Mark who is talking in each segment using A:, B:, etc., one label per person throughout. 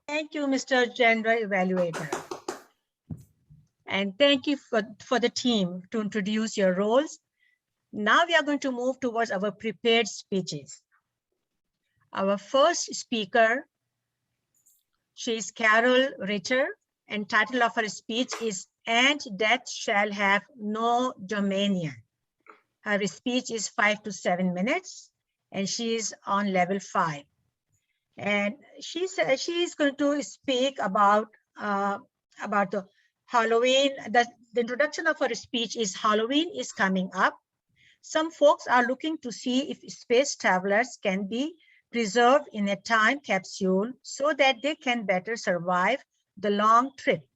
A: Thank you, Mr. Gender Evaluator. And thank you for the team to introduce your roles. Now we are going to move towards our prepared speeches. Our first speaker, she is Carol Ritter, and title of her speech is "And Death Shall Have No Dominion." Her speech is 5 to 7 minutes, and she is on level 5. And she is going to speak about the Halloween. The introduction of her speech is Halloween is coming up. Some folks are looking to see if space travelers can be preserved in a time capsule so that they can better survive the long trip.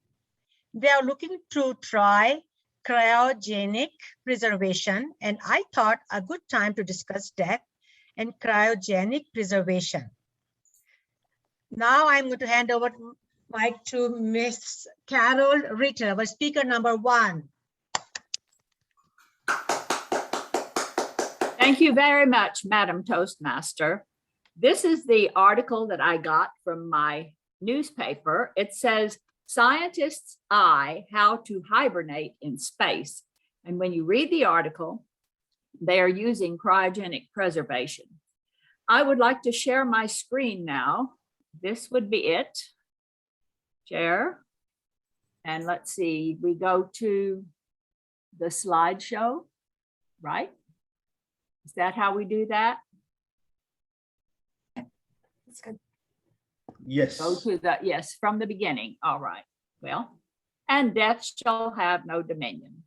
A: They are looking to try cryogenic preservation, and I thought a good time to discuss death and cryogenic preservation. Now I'm going to hand over the mic to Miss Carol Ritter, our speaker number 1.
B: Thank you very much, Madam Toastmaster. This is the article that I got from my newspaper. It says, "Scientists' Eye, How to Hibernate in Space." And when you read the article, they are using cryogenic preservation. I would like to share my screen now. This would be it. Share. And let's see, we go to the slideshow, right? Is that how we do that?
C: That's good.
D: Yes.
B: Go to the, yes, from the beginning. All right. Well, "And death shall have no dominion."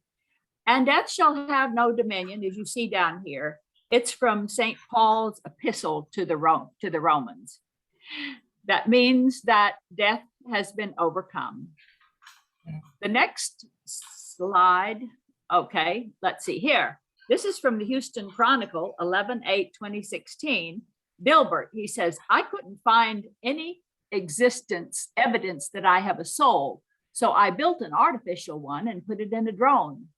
B: And death shall have no dominion, as you see down here. It's from St. Paul's epistle to the Romans. That means that death has been overcome. The next slide. Okay, let's see here. This is from the Houston Chronicle, 11/8/2016. Dilbert, he says, "I couldn't find any evidence that I have a soul. So I built an artificial one and put it in a drone.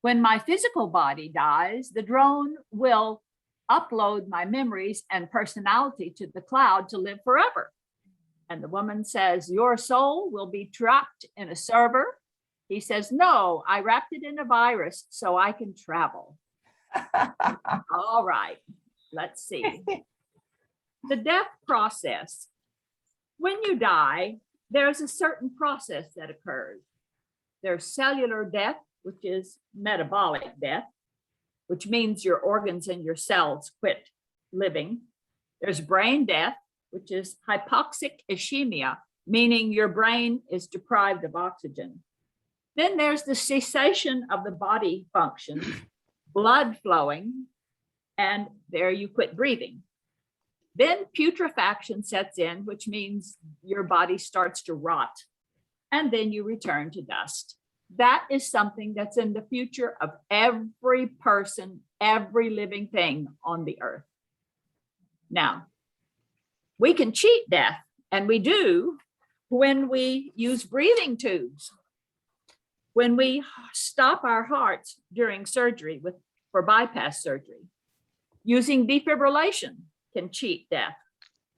B: When my physical body dies, the drone will upload my memories and personality to the cloud to live forever." And the woman says, "Your soul will be trapped in a server." He says, "No, I wrapped it in a virus so I can travel." All right, let's see. The death process. When you die, there's a certain process that occurs. There's cellular death, which is metabolic death, which means your organs and your cells quit living. There's brain death, which is hypoxic ischemia, meaning your brain is deprived of oxygen. Then there's the cessation of the body functions, blood flowing, and there you quit breathing. Then putrefaction sets in, which means your body starts to rot, and then you return to dust. That is something that's in the future of every person, every living thing on the earth. Now, we can cheat death, and we do when we use breathing tubes. When we stop our hearts during surgery for bypass surgery. Using defibrillation can cheat death.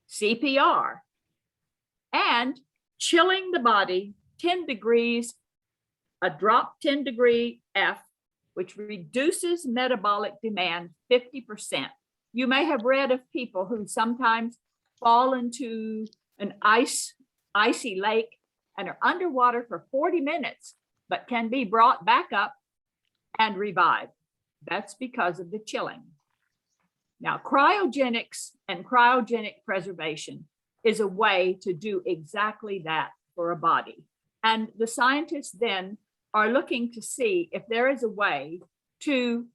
B: CPR. And chilling the body 10 degrees, a drop 10 degree F, which reduces metabolic demand 50%. You may have read of people who sometimes fall into an icy lake and are underwater for 40 minutes, but can be brought back up and revived. That's because of the chilling. Now, cryogenics and cryogenic preservation is a way to do exactly that for a body. And the scientists then are looking to see if there is a way to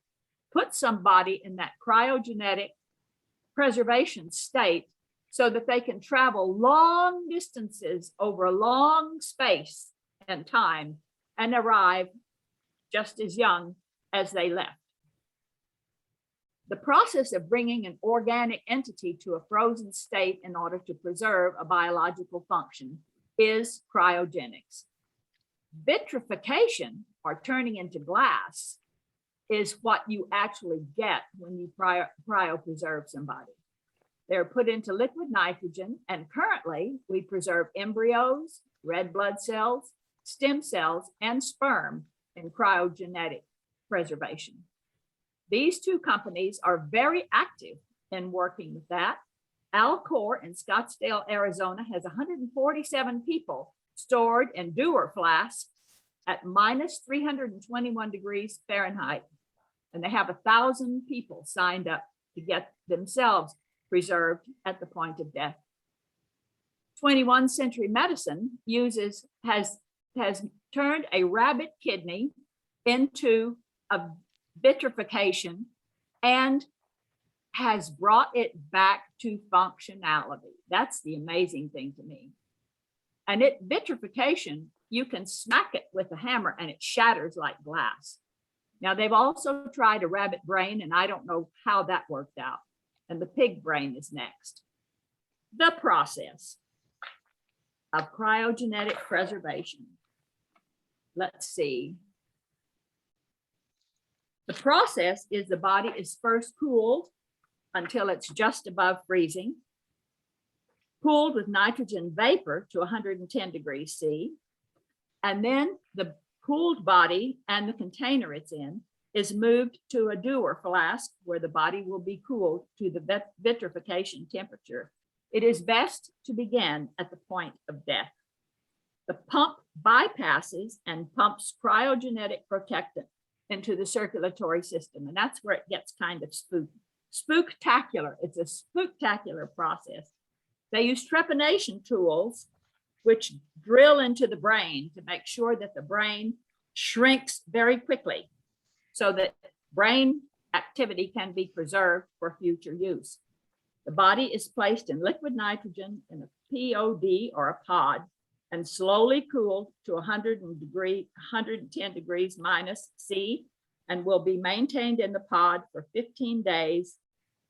B: put somebody in that cryogenic preservation state so that they can travel long distances over a long space and time and arrive just as young as they left. The process of bringing an organic entity to a frozen state in order to preserve a biological function is cryogenics. Vitrification, or turning into glass, is what you actually get when you cryopreserve somebody. They're put into liquid nitrogen, and currently we preserve embryos, red blood cells, stem cells, and sperm in cryogenic preservation. These two companies are very active in working with that. Alcor in Scottsdale, Arizona has 147 people stored in Dewar flasks at minus 321 degrees Fahrenheit. And they have 1,000 people signed up to get themselves preserved at the point of death. 21st century medicine has turned a rabbit kidney into a vitrification and has brought it back to functionality. That's the amazing thing to me. And vitrification, you can smack it with a hammer and it shatters like glass. Now, they've also tried a rabbit brain, and I don't know how that worked out. And the pig brain is next. The process of cryogenic preservation. Let's see. The process is the body is first cooled until it's just above freezing, cooled with nitrogen vapor to 110 degrees C, and then the cooled body and the container it's in is moved to a Dewar flask where the body will be cooled to the vitrification temperature. It is best to begin at the point of death. The pump bypasses and pumps cryogenic protectant into the circulatory system, and that's where it gets kind of spooktacular. It's a spooktacular process. They use trepanation tools which drill into the brain to make sure that the brain shrinks very quickly so that brain activity can be preserved for future use. The body is placed in liquid nitrogen in a POD or a pod and slowly cooled to 110 degrees minus C and will be maintained in the pod for 15 days.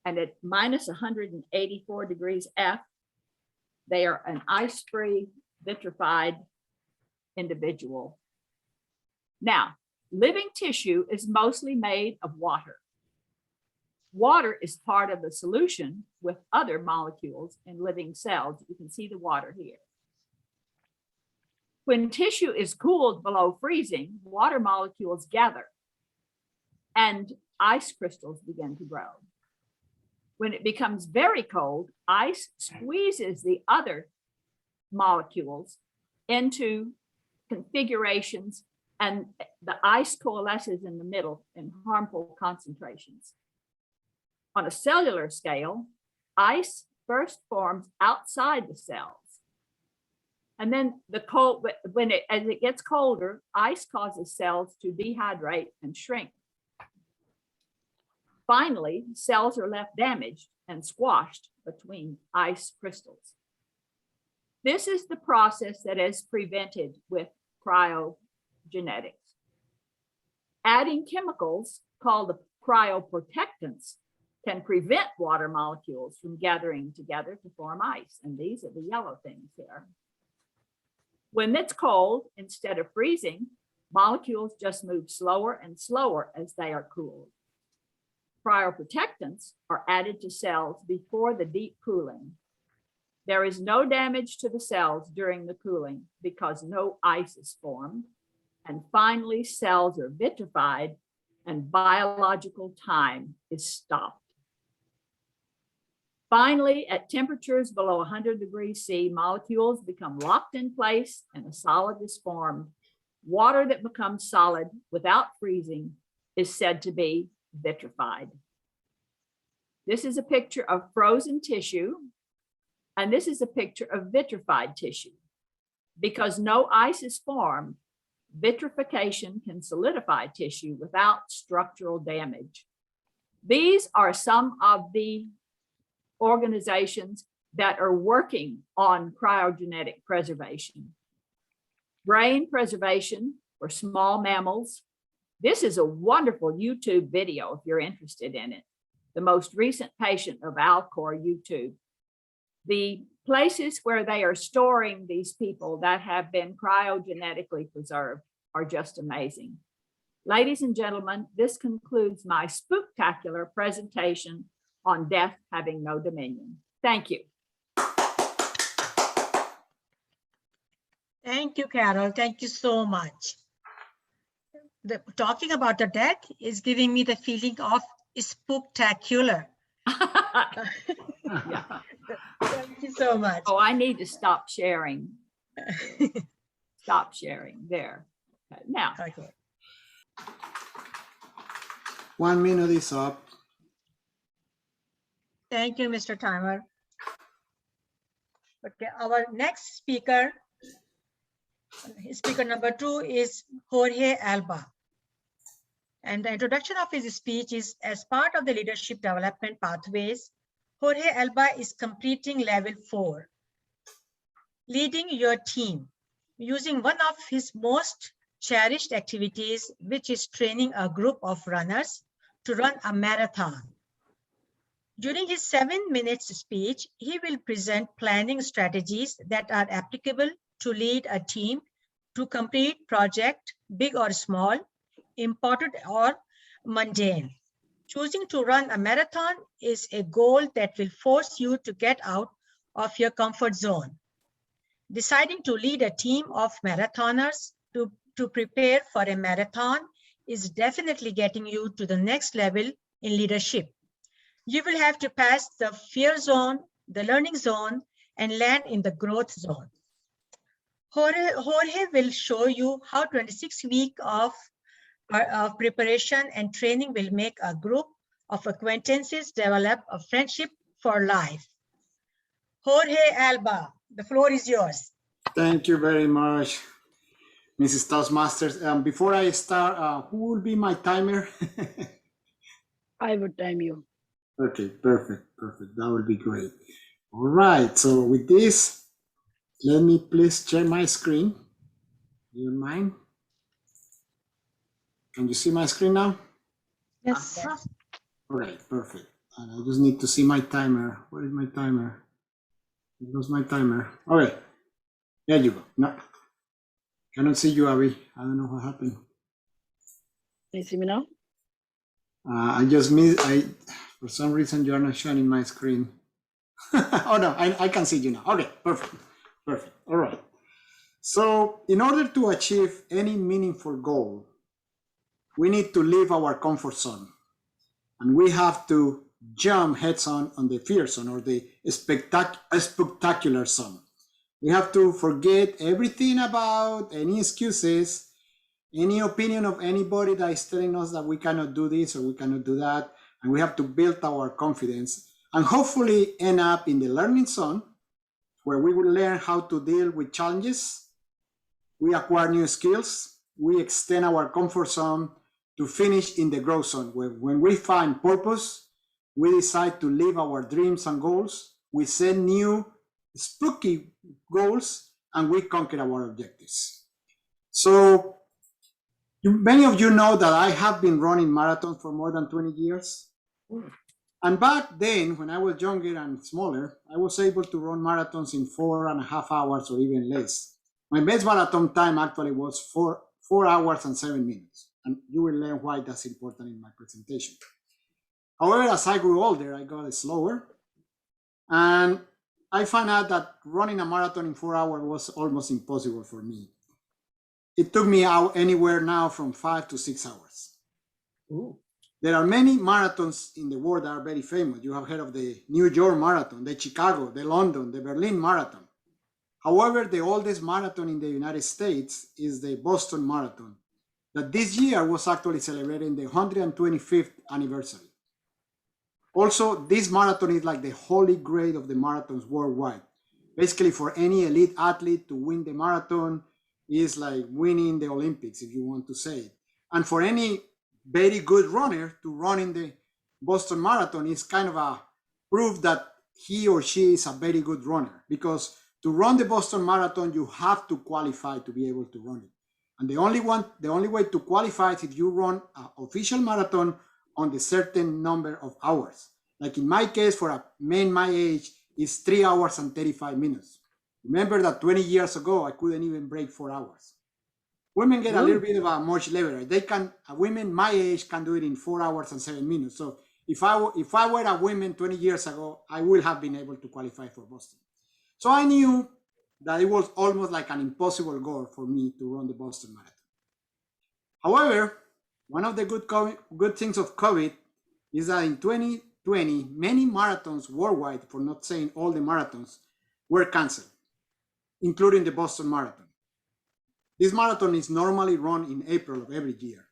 B: And at minus 184 degrees F, they are an ice-free, vitrified individual. Now, living tissue is mostly made of water. Water is part of the solution with other molecules in living cells. You can see the water here. When tissue is cooled below freezing, water molecules gather and ice crystals begin to grow. When it becomes very cold, ice squeezes the other molecules into configurations, and the ice coalesces in the middle in harmful concentrations. On a cellular scale, ice first forms outside the cells. And then as it gets colder, ice causes cells to dehydrate and shrink. Finally, cells are left damaged and squashed between ice crystals. This is the process that is prevented with cryogenics. Adding chemicals called the cryoprotectants can prevent water molecules from gathering together to form ice. And these are the yellow things here. When it's cold, instead of freezing, molecules just move slower and slower as they are cooled. Cryoprotectants are added to cells before the deep cooling. There is no damage to the cells during the cooling because no ice is formed. And finally, cells are vitrified and biological time is stopped. Finally, at temperatures below 100 degrees C, molecules become locked in place and a solid is formed. Water that becomes solid without freezing is said to be vitrified. This is a picture of frozen tissue, and this is a picture of vitrified tissue. Because no ice is formed, vitrification can solidify tissue without structural damage. These are some of the organizations that are working on cryogenic preservation. Brain preservation for small mammals. This is a wonderful YouTube video if you're interested in it. The most recent patient of Alcor YouTube. The places where they are storing these people that have been cryogenetically preserved are just amazing. Ladies and gentlemen, this concludes my spooktacular presentation on death having no dominion. Thank you.
A: Thank you, Carol. Thank you so much. Talking about the deck is giving me the feeling of spooktacular.
B: Yeah.
A: Thank you so much.
B: Oh, I need to stop sharing. Stop sharing there. Okay, now,
A: Okay.
C: 1 minute is up.
A: Thank you, Mr. Timer. Okay, our next speaker, speaker number 2 is Jorge Alba. And the introduction of his speech is, as part of the leadership development pathways, Jorge Alba is completing level 4, leading your team, using one of his most cherished activities, which is training a group of runners to run a marathon. During his 7 minutes speech, he will present planning strategies that are applicable to lead a team to complete project, big or small, important or mundane. Choosing to run a marathon is a goal that will force you to get out of your comfort zone. Deciding to lead a team of marathoners to prepare for a marathon is definitely getting you to the next level in leadership. You will have to pass the fear zone, the learning zone, and land in the growth zone. Jorge will show you how 26 weeks of preparation and training will make a group of acquaintances develop a friendship for life. Jorge Alba, the floor is yours.
C: Thank you very much, Mrs. Toastmasters. Before I start, who will be my timer?
D: I would time you.
C: Okay, perfect. That would be great. All right, so with this, let me please share my screen. Do you mind? Can you see my screen now?
A: Yes.
C: All right, perfect. And I just need to see my timer. Where is my timer? I lost my timer. All right, there you go. No, cannot see you, Abby. I don't know what happened.
D: Can you see me now?
C: I just missed. For some reason, you are not showing my screen. Oh no, I can see you now. Okay, perfect. All right. So in order to achieve any meaningful goal, we need to leave our comfort zone, and we have to jump heads on the fear zone, or the spectacular zone. We have to forget everything about any excuses, any opinion of anybody that is telling us that we cannot do this or we cannot do that. And we have to build our confidence and hopefully end up in the learning zone, where we will learn how to deal with challenges. We acquire new skills. We extend our comfort zone to finish in the growth zone, where when we find purpose, we decide to live our dreams and goals. We set new spooky goals and we conquer our objectives. So many of you know that I have been running marathons for more than 20 years. And back then, when I was younger and smaller, I was able to run marathons in 4.5 hours or even less. My best marathon time actually was 4 hours and 7 minutes. And you will learn why that's important in my presentation. However, as I grew older, I got slower. And I found out that running a marathon in 4 hours was almost impossible for me. It took me out anywhere now from 5 to 6 hours.
D: Ooh.
C: There are many marathons in the world that are very famous. You have heard of the New York Marathon, the Chicago, the London, the Berlin Marathon. However, the oldest marathon in the United States is the Boston Marathon, that this year was actually celebrating the 125th anniversary. Also, this marathon is like the holy grail of the marathons worldwide. Basically, for any elite athlete to win the marathon is like winning the Olympics, if you want to say it. And for any very good runner to run in the Boston Marathon is kind of a proof that he or she is a very good runner, because to run the Boston Marathon, you have to qualify to be able to run it. And the only way to qualify is if you run an official marathon on the certain number of hours. Like in my case, for a man my age, it's 3 hours and 35 minutes. Remember that 20 years ago, I couldn't even break 4 hours. Women get a little bit of a much leverage. Women my age can do it in 4 hours and 7 minutes. So if I were a woman 20 years ago, I would have been able to qualify for Boston. So I knew that it was almost like an impossible goal for me to run the Boston Marathon. However, one of the good things of COVID is that in 2020, many marathons worldwide, for not saying all the marathons, were canceled, including the Boston Marathon. This marathon is normally run in April of every year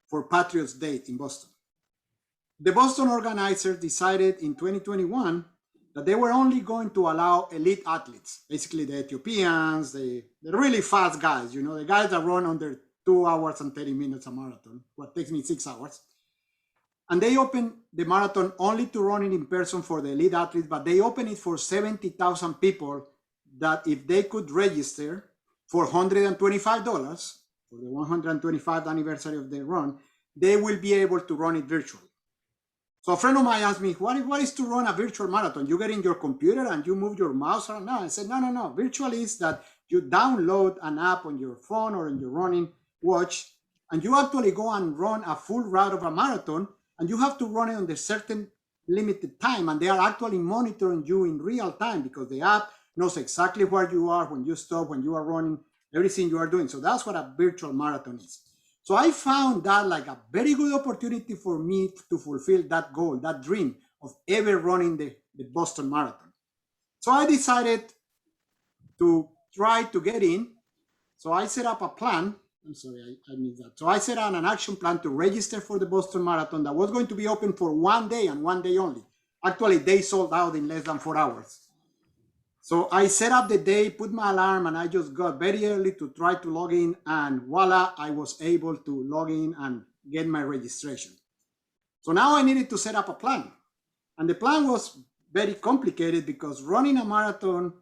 C: for Patriots Day in Boston. The Boston organizers decided in 2021 that they were only going to allow elite athletes, basically the Ethiopians, the really fast guys, you know, the guys that run under 2 hours and 30 minutes a marathon, what takes me 6 hours. And they opened the marathon only to run it in person for the elite athletes, but they opened it for 70,000 people that if they could register for $125 for the 125th anniversary of the run, they will be able to run it virtually. So a friend of mine asked me, what is to run a virtual marathon? You get in your computer and you move your mouse around? No, I said, no. Virtual is that you download an app on your phone or in your running watch, and you actually go and run a full route of a marathon, and you have to run it on a certain limited time, and they are actually monitoring you in real time because the app knows exactly where you are, when you stop, when you are running, everything you are doing. So that's what a virtual marathon is. So I found that like a very good opportunity for me to fulfill that goal, that dream of ever running the Boston Marathon. So I decided to try to get in. So I set up a plan. I'm sorry, I missed that. So I set out an action plan to register for the Boston Marathon that was going to be open for 1 day and 1 day only. Actually, they sold out in less than 4 hours. So I set up the day, put my alarm, and I just got very early to try to log in, and voila, I was able to log in and get my registration. So now I needed to set up a plan. And the plan was very complicated because running a marathon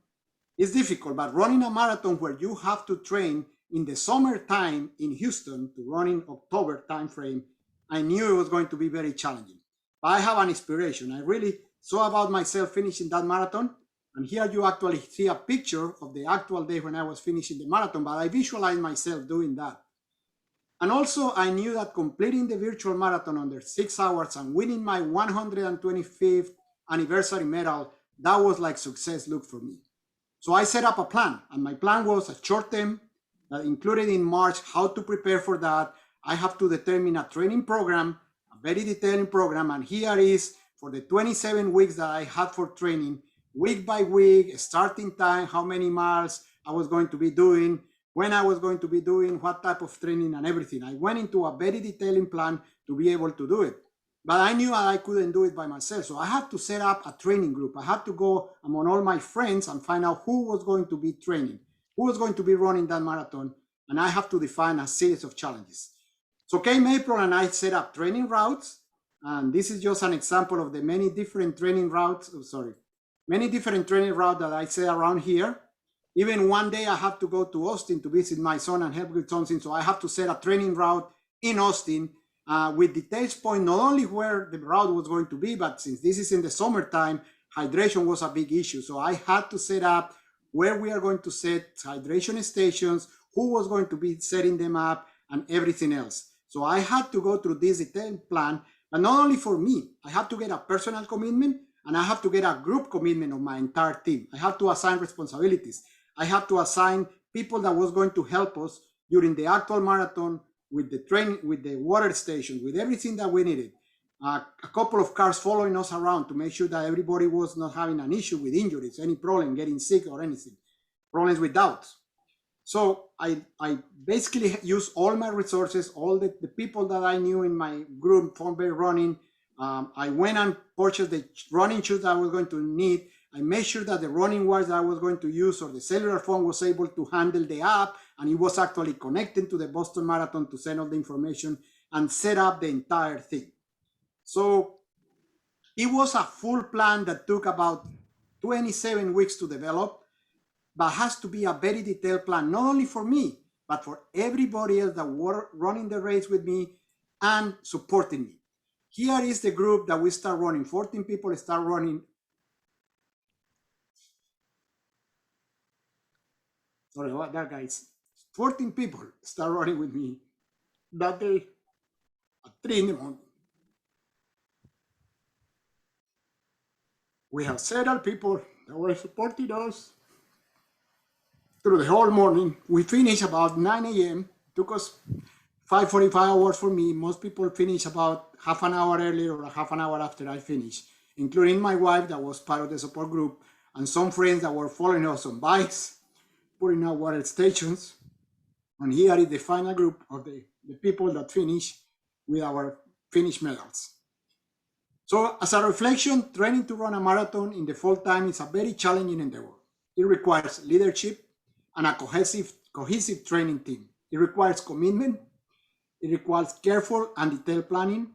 C: is difficult, but running a marathon where you have to train in the summertime in Houston to run in October timeframe, I knew it was going to be very challenging. But I have an inspiration. I really saw about myself finishing that marathon. And here you actually see a picture of the actual day when I was finishing the marathon, but I visualized myself doing that. And also I knew that completing the virtual marathon under 6 hours and winning my 125th anniversary medal, that was like success look for me. So I set up a plan, and my plan was a short term that included in March how to prepare for that. I have to determine a training program, a very detailed program, and here is for the 27 weeks that I had for training, week by week, starting time, how many miles I was going to be doing, when I was going to be doing, what type of training and everything. I went into a very detailed plan to be able to do it. But I knew I couldn't do it by myself. So I had to set up a training group. I had to go among all my friends and find out who was going to be training, who was going to be running that marathon. And I have to define a series of challenges. So came April and I set up training routes. And this is just an example of the many different training routes. Many different training routes that I set around here. Even one day I have to go to Austin to visit my son and help with something. So I have to set a training route in Austin with details point, not only where the route was going to be, but since this is in the summertime, hydration was a big issue. So I had to set up where we are going to set hydration stations, who was going to be setting them up, and everything else. So I had to go through this detailed plan, but not only for me, I had to get a personal commitment, and I have to get a group commitment of my entire team. I have to assign responsibilities. I have to assign people that was going to help us during the actual marathon with the training, with the water station, with everything that we needed. A couple of cars following us around to make sure that everybody was not having an issue with injuries, any problem, getting sick or anything, problems with doubts. So I basically used all my resources, all the people that I knew in my group for running. I went and purchased the running shoes that I was going to need. I made sure that the running wires that I was going to use or the cellular phone was able to handle the app, and it was actually connected to the Boston Marathon to send all the information and set up the entire thing. So it was a full plan that took about 27 weeks to develop, but has to be a very detailed plan, not only for me, but for everybody else that were running the race with me and supporting me. Here is the group that we start running. 14 people start running. Sorry about that, guys. 14 people start running with me that day at 3 in the morning. We have several people that were supporting us through the whole morning. We finished about 9 a.m. Took us 5:45 hours for me. Most people finish about half an hour earlier or half an hour after I finish, including my wife that was part of the support group and some friends that were following us on bikes, putting out water stations. And here is the final group of the people that finish with our finish medals. So as a reflection, training to run a marathon in the fall time is a very challenging endeavor. It requires leadership and a cohesive training team. It requires commitment. It requires careful and detailed planning.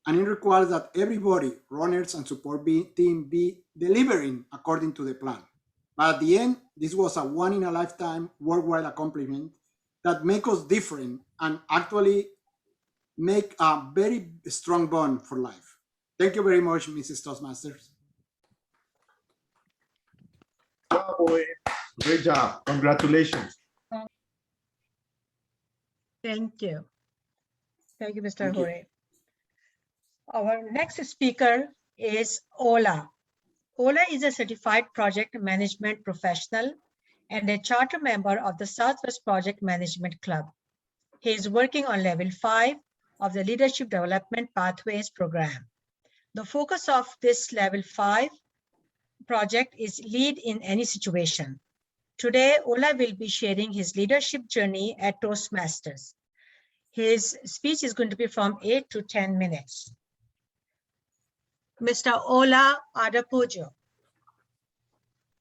C: And it requires that everybody, runners and support team, be delivering according to the plan. But at the end, this was a one-in-a-lifetime worldwide accomplishment that make us different and actually make a very strong bond for life. Thank you very much, Mrs. Toastmasters.
E: Boy. Great job. Congratulations.
A: Thank you. Thank you, Mr.
C: Thank you.
A: Jorge. Our next speaker is Ola. Ola is a certified project management professional and a charter member of the Southwest Project Management Club. He is working on level 5 of the Leadership Development Pathways program. The focus of this level 5 project is lead in any situation. Today, Ola will be sharing his leadership journey at Toastmasters. His speech is going to be from 8 to 10 minutes. Mr. Ola Adapujo.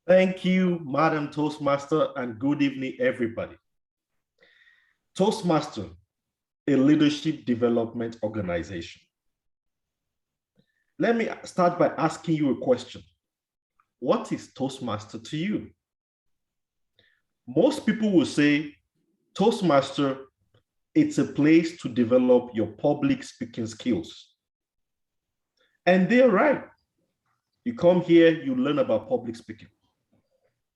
E: Thank you, Madam Toastmaster, and good evening, everybody. Toastmaster, a leadership development organization. Let me start by asking you a question. What is Toastmaster to you? Most people will say, Toastmaster, it's a place to develop your public speaking skills. And they're right. You come here, you learn about public speaking.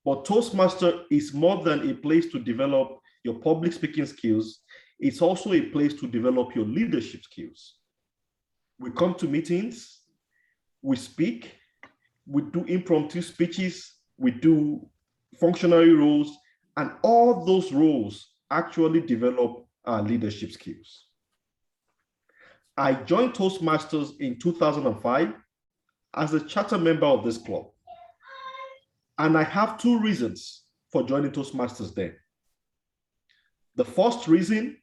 E: But Toastmaster is more than a place to develop your public speaking skills. It's also a place to develop your leadership skills. We come to meetings, we speak, we do impromptu speeches, we do functionary roles, and all those roles actually develop our leadership skills. I joined Toastmasters in 2005 as a charter member of this club. And I have two reasons for joining Toastmasters then. The first reason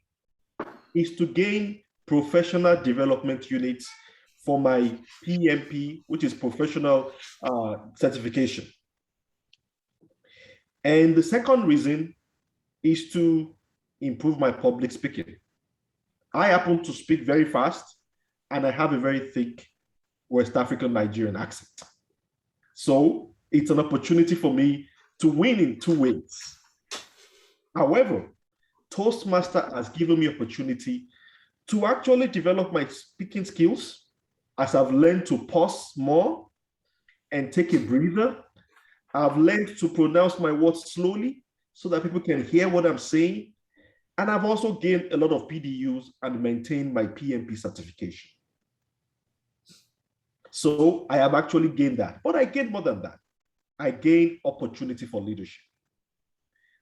E: is to gain professional development units for my PMP, which is professional certification. And the second reason is to improve my public speaking. I happen to speak very fast and I have a very thick West African Nigerian accent. So it's an opportunity for me to win in two ways. However, Toastmaster has given me opportunity to actually develop my speaking skills as I've learned to pause more and take a breather. I've learned to pronounce my words slowly so that people can hear what I'm saying. And I've also gained a lot of PDUs and maintained my PMP certification. So I have actually gained that, but I gained more than that. I gained opportunity for leadership.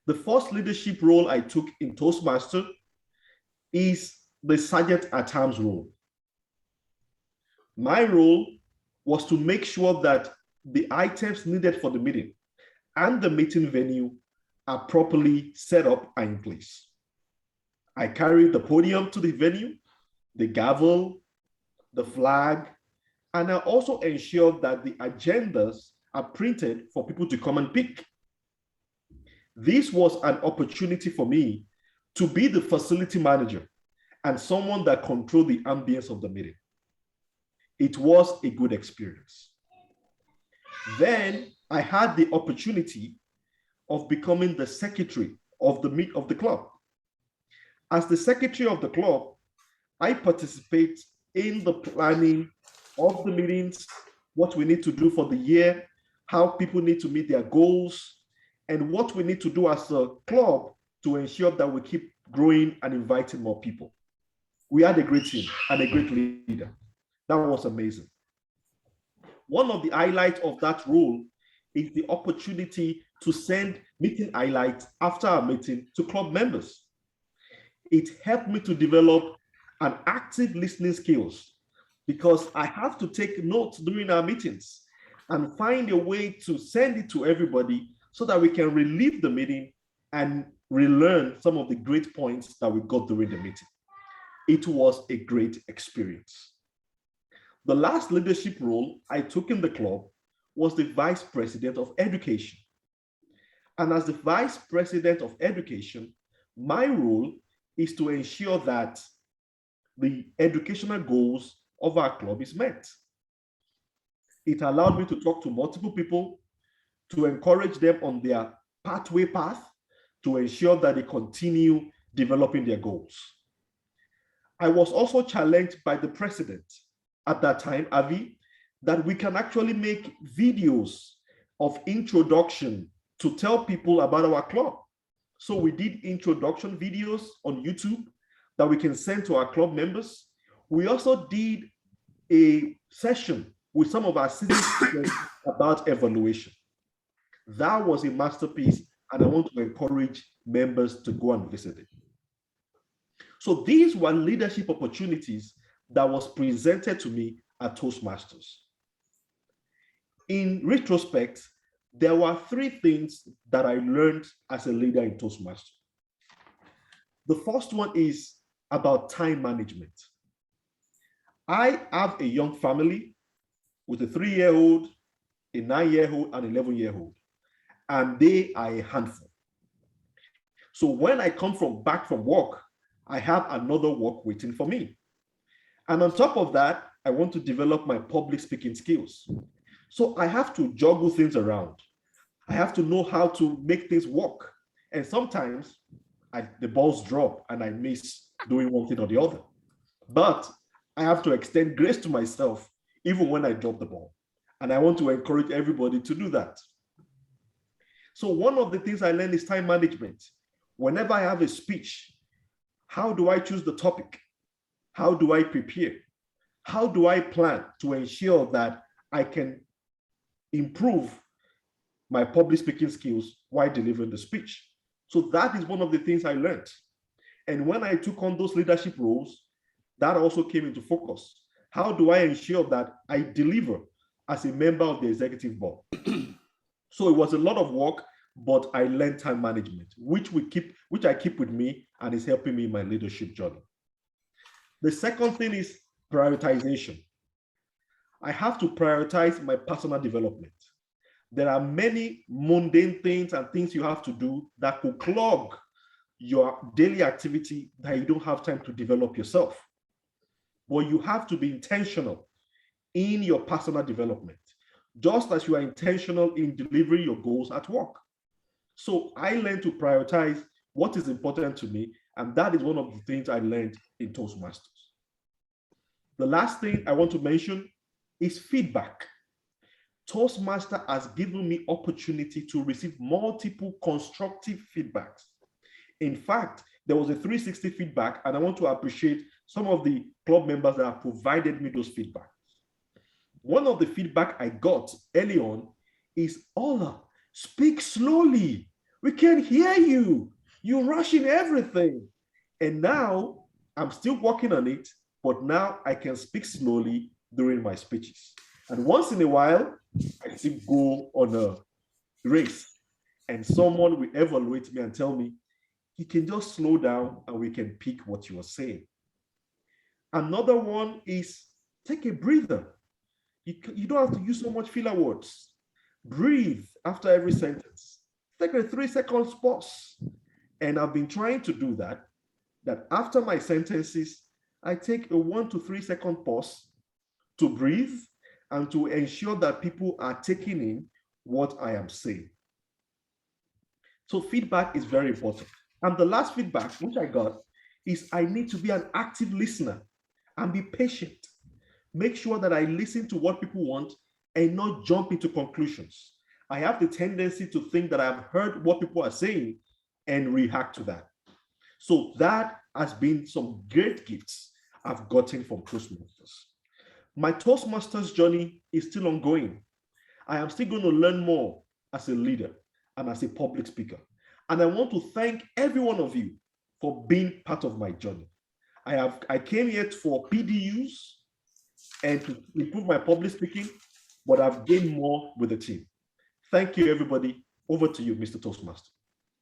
E: The first leadership role I took in Toastmaster is the Sergeant at Arms role. My role was to make sure that the items needed for the meeting and the meeting venue are properly set up and in place. I carried the podium to the venue, the gavel, the flag, and I also ensured that the agendas are printed for people to come and pick. This was an opportunity for me to be the facility manager and someone that controlled the ambience of the meeting. It was a good experience. Then I had the opportunity of becoming the secretary of the club. As the secretary of the club, I participate in the planning of the meetings, what we need to do for the year, how people need to meet their goals, and what we need to do as a club to ensure that we keep growing and inviting more people. We had a great team and a great leader. That was amazing. One of the highlights of that role is the opportunity to send meeting highlights after our meeting to club members. It helped me to develop an active listening skills because I have to take notes during our meetings and find a way to send it to everybody so that we can relive the meeting and relearn some of the great points that we got during the meeting. It was a great experience. The last leadership role I took in the club was the Vice President of Education. And as the Vice President of Education, my role is to ensure that the educational goals of our club is met. It allowed me to talk to multiple people, to encourage them on their pathway path, to ensure that they continue developing their goals. I was also challenged by the president at that time, Avi, that we can actually make videos of introduction to tell people about our club. So we did introduction videos on YouTube that we can send to our club members. We also did a session with some of our citizens about evaluation. That was a masterpiece, and I want to encourage members to go and visit it. So these were leadership opportunities that was presented to me at Toastmasters. In retrospect, there were 3 things that I learned as a leader in Toastmasters. The first one is about time management. I have a young family with a 3-year-old, a 9-year-old, and 11-year-old, and they are a handful. So when I come back from work, I have another work waiting for me. And on top of that, I want to develop my public speaking skills. So I have to juggle things around. I have to know how to make things work. And sometimes the balls drop and I miss doing one thing or the other. But I have to extend grace to myself even when I drop the ball. And I want to encourage everybody to do that. So one of the things I learned is time management. Whenever I have a speech, how do I choose the topic? How do I prepare? How do I plan to ensure that I can improve my public speaking skills while delivering the speech? So that is one of the things I learned. And when I took on those leadership roles, that also came into focus. How do I ensure that I deliver as a member of the executive board? So it was a lot of work, but I learned time management, which I keep with me and is helping me in my leadership journey. The second thing is prioritization. I have to prioritize my personal development. There are many mundane things and things you have to do that could clog your daily activity that you don't have time to develop yourself. But you have to be intentional in your personal development, just as you are intentional in delivering your goals at work. So I learned to prioritize what is important to me, and that is one of the things I learned in Toastmasters. The last thing I want to mention is feedback. Toastmaster has given me opportunity to receive multiple constructive feedbacks. In fact, there was a 360 feedback, and I want to appreciate some of the club members that have provided me those feedbacks. One of the feedback I got early on is, Ola, speak slowly. We can't hear you. You're rushing everything. And now I'm still working on it, but now I can speak slowly during my speeches. And once in a while, I still go on a race and someone will evaluate me and tell me, you can just slow down and we can pick what you are saying. Another one is take a breather. You don't have to use so much filler words. Breathe after every sentence. Take a 3-second pause. And I've been trying to do that after my sentences, I take a 1 to 3 second pause to breathe and to ensure that people are taking in what I am saying. So feedback is very important. And the last feedback, which I got, is I need to be an active listener and be patient. Make sure that I listen to what people want and not jump into conclusions. I have the tendency to think that I've heard what people are saying and react to that. So that has been some great gifts I've gotten from Toastmasters. My Toastmasters journey is still ongoing. I am still going to learn more as a leader and as a public speaker. And I want to thank every one of you for being part of my journey. I came here for PDUs and to improve my public speaking, but I've gained more with the team. Thank you, everybody. Over to you, Mr. Toastmaster.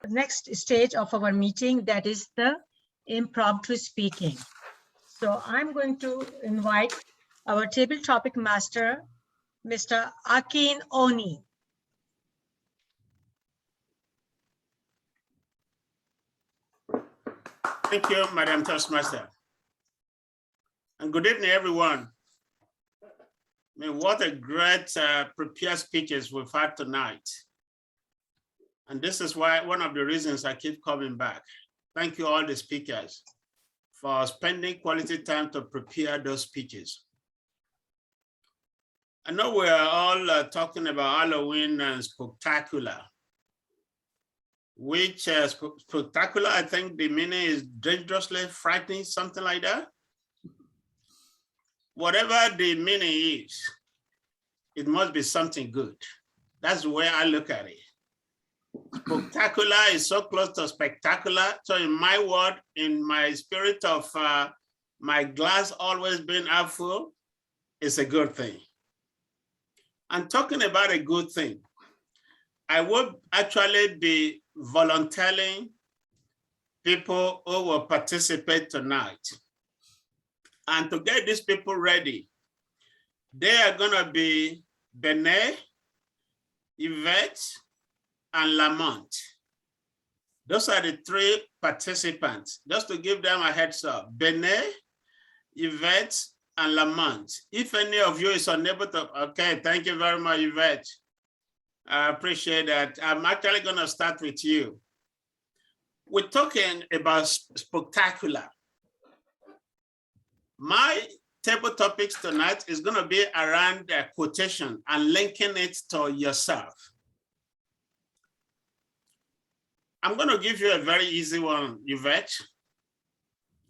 A: The next stage of our meeting, that is the impromptu speaking. So I'm going to invite our table topic master, Mr. Akin Oni.
F: Thank you, Madam Toastmaster. And good evening, everyone. I mean, what a great prepared speeches we've had tonight. And this is why one of the reasons I keep coming back. Thank you all the speakers for spending quality time to prepare those speeches. I know we're all talking about Halloween and spectacular, which spectacular, I think the meaning is dangerously frightening, something like that. Whatever the meaning is, it must be something good. That's the way I look at it. Spectacular is so close to spectacular. So in my word, in my spirit of my glass always being half full, it's a good thing. And talking about a good thing, I would actually be volunteering people who will participate tonight. And to get these people ready, they are gonna be Benet, Yvette, and Lamont. Those are the three participants. Just to give them a heads up, Benet, Yvette, and Lamont. If any of you is unable to, okay, thank you very much, Yvette. I appreciate that. I'm actually gonna start with you. We're talking about spectacular. My table topics tonight is gonna be around quotation and linking it to yourself. I'm gonna give you a very easy one, Yvette,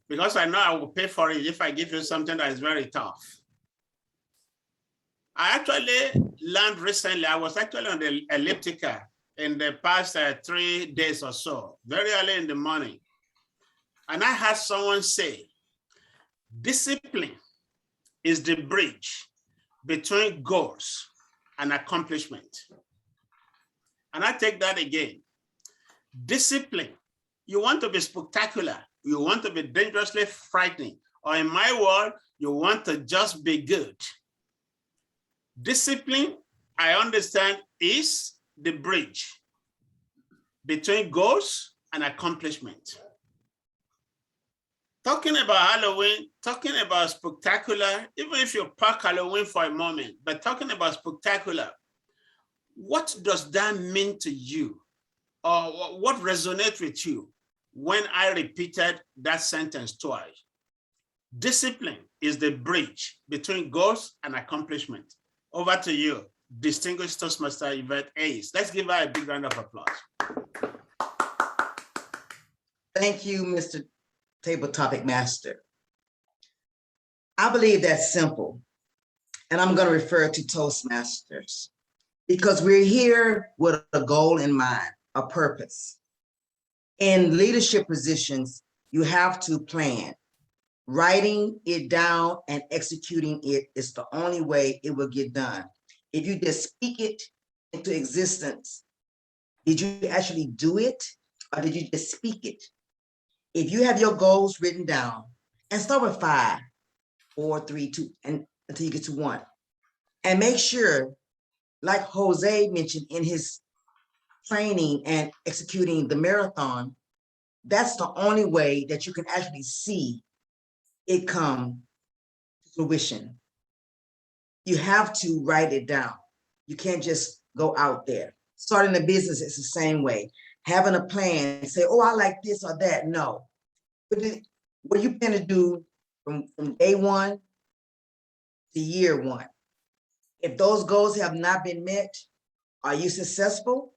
F: because I know I will pay for it if I give you something that is very tough. I actually learned recently, I was actually on the elliptical in the past 3 days or so, very early in the morning. And I had someone say, discipline is the bridge between goals and accomplishment. And I take that again. Discipline, you want to be spectacular, you want to be dangerously frightening, or in my world, you want to just be good. Discipline, I understand, is the bridge between goals and accomplishment. Talking about Halloween, talking about spectacular, even if you park Halloween for a moment, but talking about spectacular, what does that mean to you? Or what resonates with you when I repeated that sentence twice? Discipline is the bridge between goals and accomplishment. Over to you, distinguished Toastmaster Yvette Ace. Let's give her a big round of applause.
G: Thank you, Mr. Table Topic Master. I believe that's simple, and I'm going to refer to Toastmasters because we're here with a goal in mind, a purpose. In leadership positions, you have to plan. Writing it down and executing it is the only way it will get done. If you just speak it into existence, did you actually do it or did you just speak it? If you have your goals written down and start with 5, 4, 3, 2, and until you get to 1, and make sure, like Jose mentioned in his training and executing the marathon, that's the only way that you can actually see it come to fruition. You have to write it down. You can't just go out there. Starting a business is the same way. Having a plan, say, oh, I like this or that. No. But what you plan to do from day 1 to year 1? If those goals have not been met, are you successful?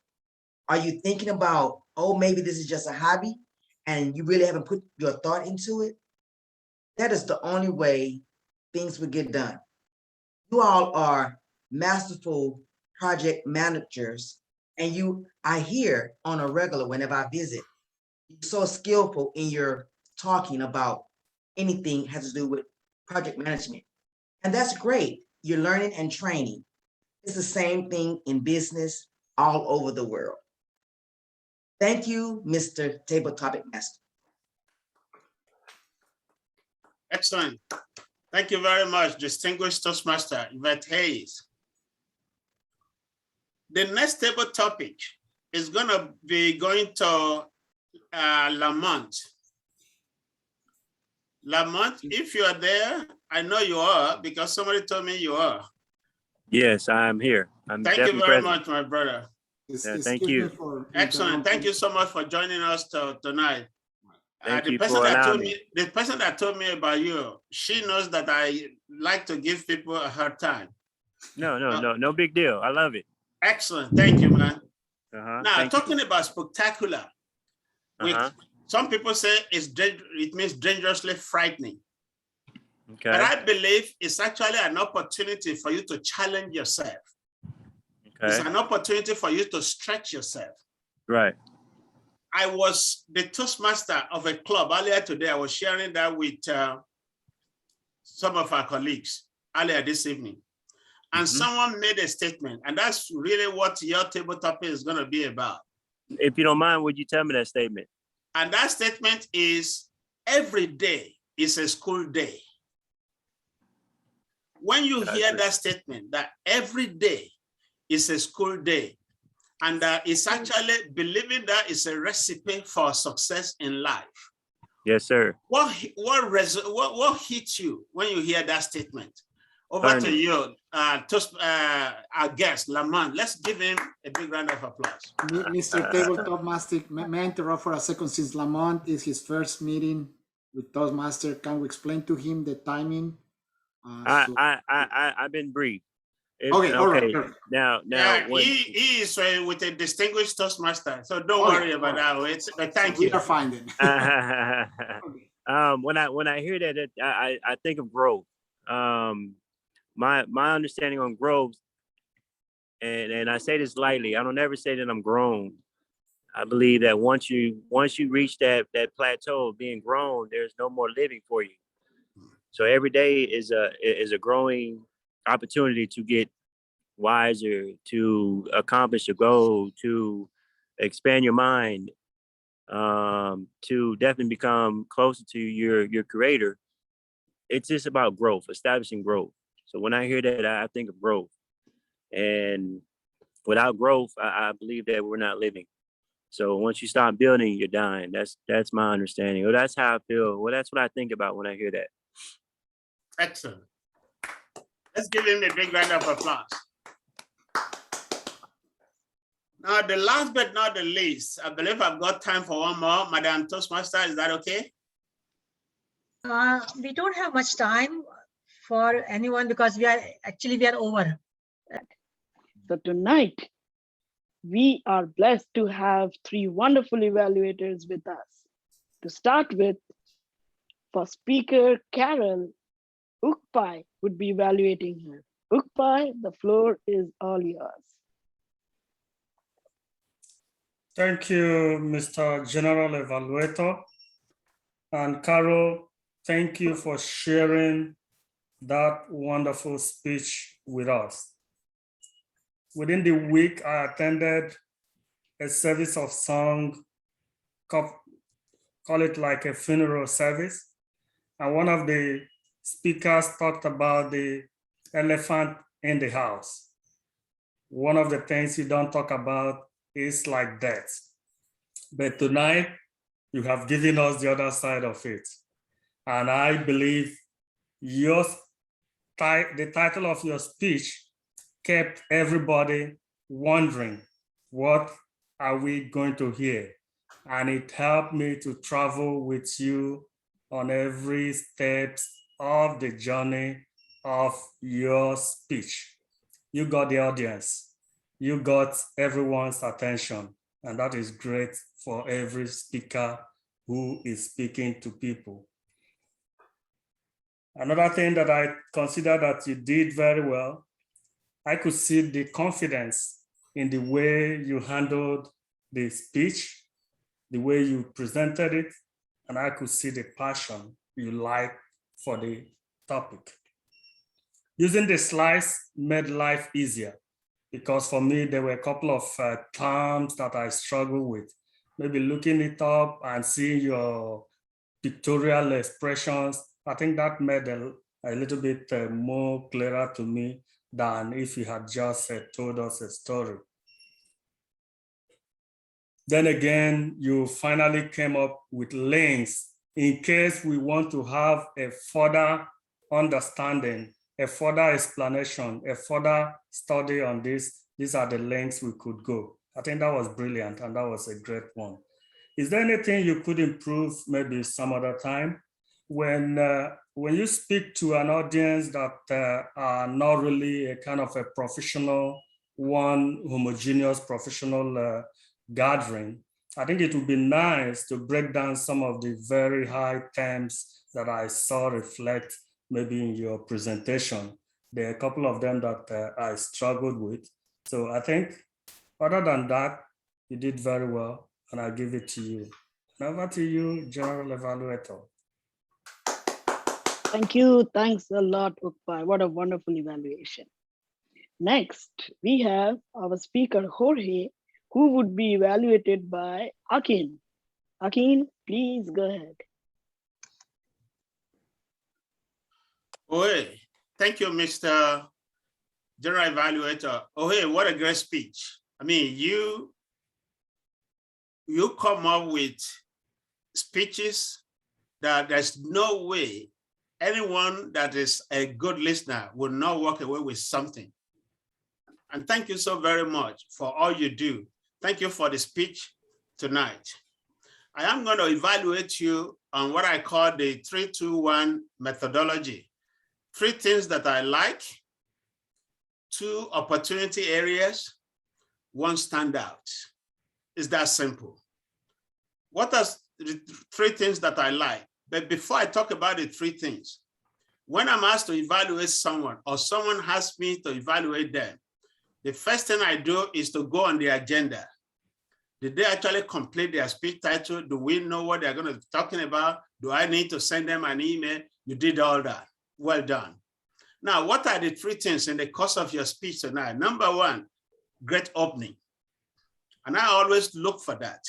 G: Are you thinking about, oh, maybe this is just a hobby and you really haven't put your thought into it? That is the only way things will get done. You all are masterful project managers, and I hear on a regular whenever I visit, you're so skillful in your talking about anything has to do with project management. And that's great. You're learning and training. It's the same thing in business all over the world. Thank you, Mr. Table Topic Master.
F: Excellent. Thank you very much, distinguished Toastmaster Yvette Hayes. The next table topic is going to be going to Lamont. Lamont, if you are there, I know you are because somebody told me you are.
H: Yes, I'm here.
F: Thank you very much, my brother.
H: Thank you.
F: Excellent. Thank you so much for joining us tonight. The person that told me about you, she knows that I like to give people a hard time.
H: No big deal. I love it.
F: Excellent. Thank you, man. Now, talking about spectacular, some people say it means dangerously frightening.
H: Okay.
F: But I believe it's actually an opportunity for you to challenge yourself. Okay. It's an opportunity for you to stretch yourself.
H: Right.
F: I was the Toastmaster of a club earlier today. I was sharing that with some of our colleagues earlier this evening. And someone made a statement, and that's really what your table topic is going to be about.
H: If you don't mind, would you tell me that statement?
F: And that statement is, every day is a school day. When you hear that statement, that every day is a school day, and it's actually believing that is a recipe for success in life.
H: Yes, sir.
F: What hits you when you hear that statement? Over to you, our guest, Lamont. Let's give him a big round of applause.
C: Mr. Tabletop Master, may I interrupt for a second? Since Lamont is his first meeting with Toastmaster, can we explain to him the timing?
H: I've been briefed.
C: Okay, all right.
H: Now,
F: he is with a distinguished Toastmaster, so don't worry about that. Thank you.
C: We are fine then.
H: When I hear that, I think of growth. My understanding on growth, and I say this lightly, I don't ever say that I'm grown. I believe that once you reach that plateau of being grown, there's no more living for you. So every day is a growing opportunity to get wiser, to accomplish a goal, to expand your mind, to definitely become closer to your creator. It's just about growth, establishing growth. So when I hear that, I think of growth. And without growth, I believe that we're not living. So once you start building, you're dying. That's my understanding. Or that's how I feel. Well, that's what I think about when I hear that.
F: Excellent. Let's give him a big round of applause. Now, the last but not the least, I believe I've got time for one more. Madam Toastmaster, is that okay?
A: We don't have much time for anyone because we are over.
D: So tonight, we are blessed to have three wonderful evaluators with us. To start with, for speaker Carol, Ukpai would be evaluating her. Ukpai, the floor is all yours.
I: Thank you, Mr. General Evaluator. And Carol, thank you for sharing that wonderful speech with us. Within the week, I attended a service of song, call it like a funeral service. And one of the speakers talked about the elephant in the house. One of the things you don't talk about is like death. But tonight, you have given us the other side of it. And I believe the title of your speech kept everybody wondering, what are we going to hear? And it helped me to travel with you on every step of the journey of your speech. You got the audience. You got everyone's attention. And that is great for every speaker who is speaking to people. Another thing that I consider that you did very well, I could see the confidence in the way you handled the speech, the way you presented it, and I could see the passion you like for the topic. Using the slides made life easier because for me, there were a couple of terms that I struggled with. Maybe looking it up and seeing your pictorial expressions, I think that made a little bit more clearer to me than if you had just told us a story. Then again, you finally came up with links in case we want to have a further understanding, a further explanation, a further study on this. These are the links we could go. I think that was brilliant and that was a great one. Is there anything you could improve maybe some other time? When you speak to an audience that are not really a kind of a professional, one homogeneous professional gathering, I think it would be nice to break down some of the very high terms that I saw reflect maybe in your presentation. There are a couple of them that I struggled with. So I think other than that, you did very well, and I give it to you. Over to you, General Evaluator.
D: Thank you. Thanks a lot, Ukpai. What a wonderful evaluation. Next, we have our speaker, Jorge, who would be evaluated by Akin. Akin, please go ahead.
F: Oh, thank you, Mr. General Evaluator. Oh, hey, what a great speech. I mean, you come up with speeches that there's no way anyone that is a good listener will not walk away with something. And thank you so very much for all you do. Thank you for the speech tonight. I am going to evaluate you on what I call the 3-2-1 methodology. 3 things that I like, 2 opportunity areas, 1 standout. It's that simple. What are the 3 things that I like? But before I talk about the 3 things, when I'm asked to evaluate someone or someone asks me to evaluate them, the first thing I do is to go on the agenda. Did they actually complete their speech title? Do we know what they're going to be talking about? Do I need to send them an email? You did all that. Well done. Now, what are the 3 things in the course of your speech tonight? Number 1, great opening. And I always look for that.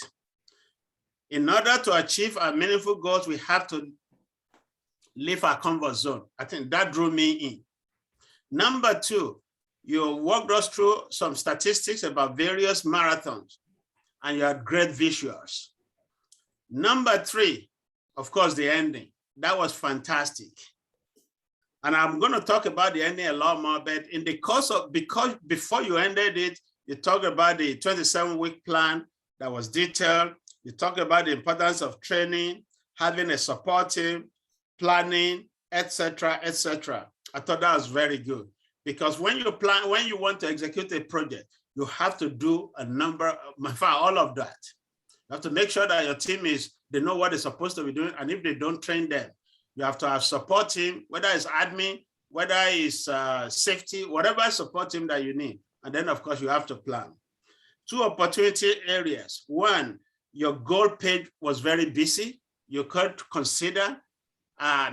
F: In order to achieve our meaningful goals, we have to leave our comfort zone. I think that drew me in. Number 2, you walked us through some statistics about various marathons, and you had great visuals. Number 3, of course, the ending. That was fantastic. And I'm going to talk about the ending a lot more, but in the course of, because before you ended it, you talked about the 27-week plan that was detailed. You talked about the importance of training, having a support team, planning, etc., etc. I thought that was very good because when you plan, when you want to execute a project, you have to do a number, all of that. You have to make sure that your team they know what they're supposed to be doing, and if they don't train them, you have to have support team, whether it's admin, whether it's safety, whatever support team that you need. And then, of course, you have to plan. 2 opportunity areas. 1, your goal page was very busy. You could consider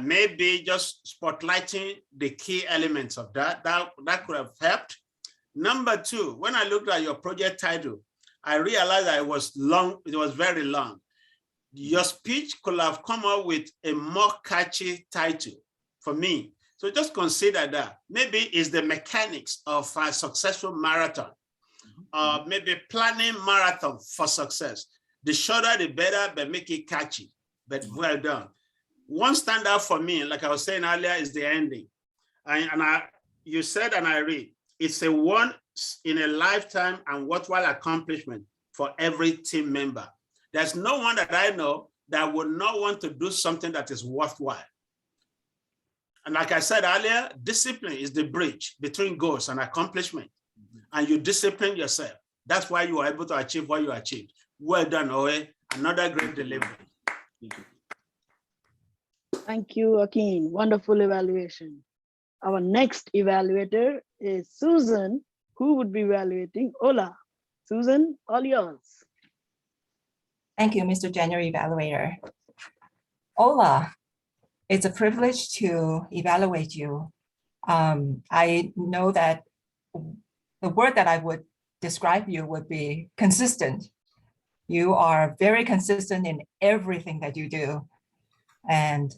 F: maybe just spotlighting the key elements of that. That could have helped. Number 2, when I looked at your project title, I realized that it was long. It was very long. Your speech could have come up with a more catchy title for me. So just consider that. Maybe it's the mechanics of a successful marathon, or maybe planning marathon for success. The shorter, the better, but make it catchy, but well done. 1 standout for me, like I was saying earlier, is the ending. You said, and I read, it's a once in a lifetime and worthwhile accomplishment for every team member. There's no one that I know that would not want to do something that is worthwhile. And like I said earlier, discipline is the bridge between goals and accomplishment. And you discipline yourself. That's why you are able to achieve what you achieved. Well done, Oe. Another great delivery.
D: Thank you, Akin. Wonderful evaluation. Our next evaluator is Susan, who would be evaluating Ola. Susan, all yours.
J: Thank you, Mr. January Evaluator. Ola, it's a privilege to evaluate you. I know that the word that I would describe you would be consistent. You are very consistent in everything that you do. And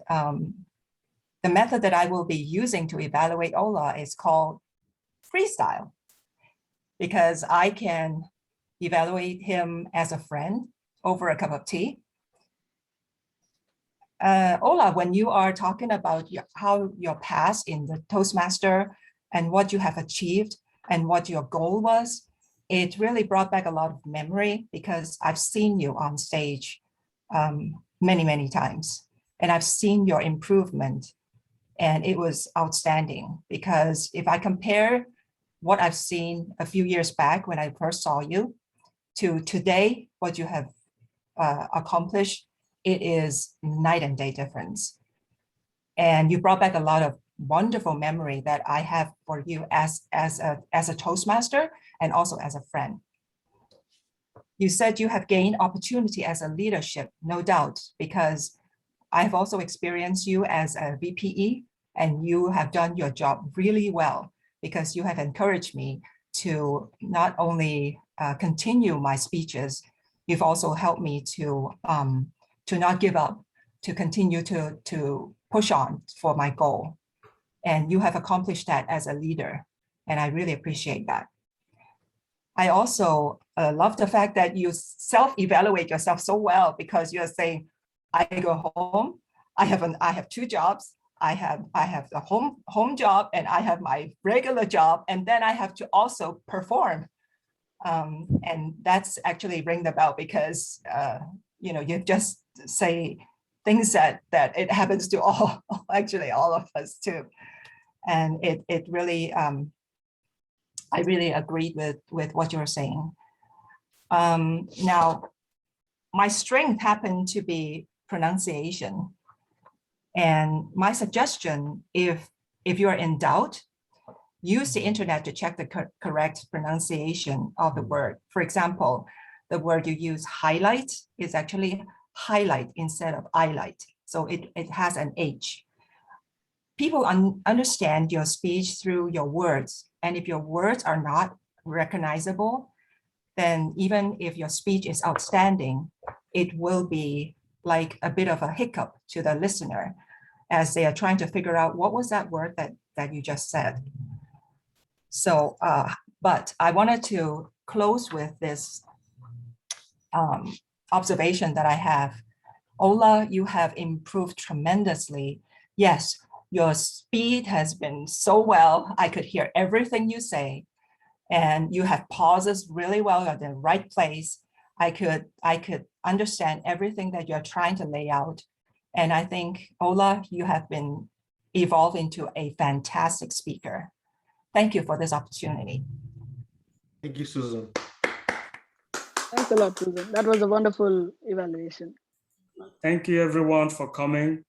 J: the method that I will be using to evaluate Ola is called freestyle, because I can evaluate him as a friend over a cup of tea. Ola, when you are talking about how your past in the Toastmaster and what you have achieved and what your goal was, it really brought back a lot of memory, because I've seen you on stage many, many times, and I've seen your improvement, and it was outstanding. Because if I compare what I've seen a few years back when I first saw you to today, what you have accomplished, it is night and day difference. And you brought back a lot of wonderful memory that I have for you as a Toastmaster and also as a friend. You said you have gained opportunity as a leadership, no doubt, because I've also experienced you as a VPE, and you have done your job really well, because you have encouraged me to not only continue my speeches, you've also helped me to not give up, to continue to push on for my goal. And you have accomplished that as a leader, and I really appreciate that. I also love the fact that you self-evaluate yourself so well, because you're saying, I go home, I have two jobs, I have a home job, and I have my regular job, and then I have to also perform. And that's actually ring the bell, because you just say things that it happens to all of us too. And it really, I really agreed with what you're saying. Now, my strength happened to be pronunciation. And my suggestion, if you're in doubt, use the internet to check the correct pronunciation of the word. For example, the word you use, highlight, is actually highlight instead of eyelight. So it has an H. People understand your speech through your words. And if your words are not recognizable, then even if your speech is outstanding, it will be like a bit of a hiccup to the listener, as they are trying to figure out what was that word that you just said. So, but I wanted to close with this observation that I have. Ola, you have improved tremendously. Yes, your speed has been so well. I could hear everything you say, and you have pauses really well at the right place. I could understand everything that you're trying to lay out. And I think, Ola, you have been evolved into a fantastic speaker. Thank you for this opportunity.
E: Thank you, Susan.
D: Thanks a lot, Susan. That was a wonderful evaluation.
I: Thank you everyone for coming.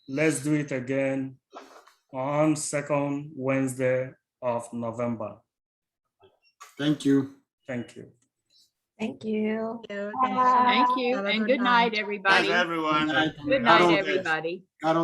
I: Let's do it again on second Wednesday of November.
C: Thank you.
I: Thank you.
J: Thank you.
B: Thank you,
A: Have a
B: and
A: good
B: good night,
A: night.
B: everybody.
F: Thanks, everyone.
C: Good night.
B: Good night,
C: Carol,
B: everybody.
C: Carol,